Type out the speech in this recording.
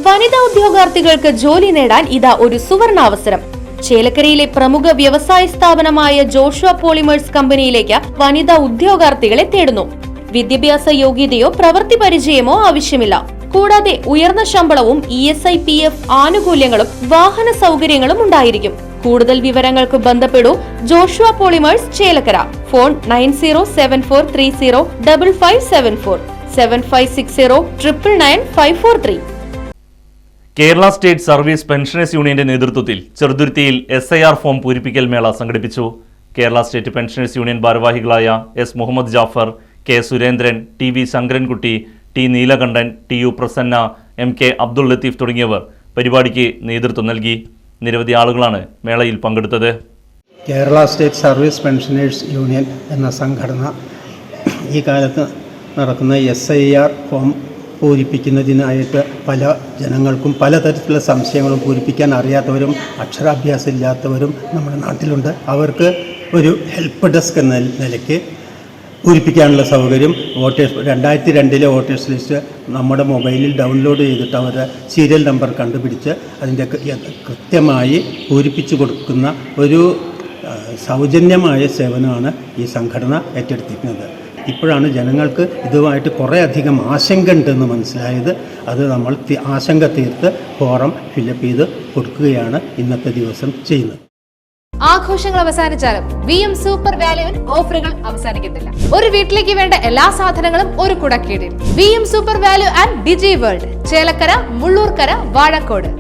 വനിതാ ഉദ്യോഗാർത്ഥികൾക്ക് ജോലി നേടാൻ ഇതാ ഒരു സുവർണാവസരം. ചേലക്കരയിലെ പ്രമുഖ വ്യവസായ സ്ഥാപനമായ ജോഷുവ പോളിമേഴ്സ് കമ്പനിയിലേക്ക് വനിതാ ഉദ്യോഗാർത്ഥികളെ തേടുന്നു. വിദ്യാഭ്യാസ യോഗ്യതയോ പ്രവൃത്തി പരിചയമോ ആവശ്യമില്ല. കൂടാതെ ഉയർന്ന ശമ്പളവും ESI PF ആനുകൂല്യങ്ങളും വാഹന സൗകര്യങ്ങളും ഉണ്ടായിരിക്കും. കൂടുതൽ വിവരങ്ങൾക്ക് ബന്ധപ്പെടൂ Joshua polymers Chelakkara. Phone 9074305574 7560999543. Kerala state service pensioners യൂണിയന്റെ നേതൃത്വത്തിൽ ചെറുതുരുത്തിയിൽ SIR ഫോം പൂരിപ്പിക്കൽ മേള സംഘടിപ്പിച്ചു. കേരള സ്റ്റേറ്റ് പെൻഷനേഴ്സ് യൂണിയൻ ഭാരവാഹികളായ S Muhammad Jafar, K Surendran, TV Sankarankutty, T Neelakantan, TU Prasanna, MK Abdul Latheef തുടങ്ങിയവർ പരിപാടിക്ക് നേതൃത്വം നൽകി. നിരവധി ആളുകളാണ് മേളയിൽ പങ്കെടുത്തത്. Kerala state service pensioners union എന്ന സംഘടന ഈ കാലത്ത് നടക്കുന്ന SIR ഫോം പൂരിപ്പിക്കുന്നതിനായിട്ട് പല ജനങ്ങൾക്കും പലതരത്തിലുള്ള സംശയങ്ങളും പൂരിപ്പിക്കാൻ അറിയാത്തവരും അക്ഷരാഭ്യാസം ഇല്ലാത്തവരും നമ്മുടെ നാട്ടിലുണ്ട്. അവർക്ക് ഒരു ഹെൽപ്പ് ഡെസ്ക് എന്ന നിലയ്ക്ക് പൂരിപ്പിക്കാനുള്ള സൗകര്യം 2002 വോട്ടേഴ്സ് ലിസ്റ്റ് നമ്മുടെ മൊബൈലിൽ ഡൗൺലോഡ് ചെയ്തിട്ട് അവരുടെ സീരിയൽ നമ്പർ കണ്ടുപിടിച്ച് അതിൻ്റെ കൃത്യമായി പൂരിപ്പിച്ചു കൊടുക്കുന്ന ഒരു സൗജന്യമായ സേവനമാണ് ഈ സംഘടന ഏറ്റെടുത്തിരിക്കുന്നത്. ഇപ്പോഴാണ് ജനങ്ങൾക്ക് ഇതുമായിട്ട് കുറേയധികം ആശങ്ക ഉണ്ടെന്ന് മനസ്സിലായത്. അത് നമ്മൾ ആശങ്ക തീർത്ത് ഫോറം ഫില്ലപ്പ് ചെയ്ത് കൊടുക്കുകയാണ് ഇന്നത്തെ ദിവസം ചെയ്യുന്നത്. ആഘോഷങ്ങൾ അവസാനിച്ചാലും VM സൂപ്പർ വാല്യുവിൽ ഓഫറുകൾ അവസാനിക്കുന്നില്ല. ഒരു വീട്ടിലേക്ക് വേണ്ട എല്ലാ സാധനങ്ങളും ഒരു കുടക്കീഴിൽ. VM super value and digi world, Chelakkara, Mullurkara, Vazhakkode.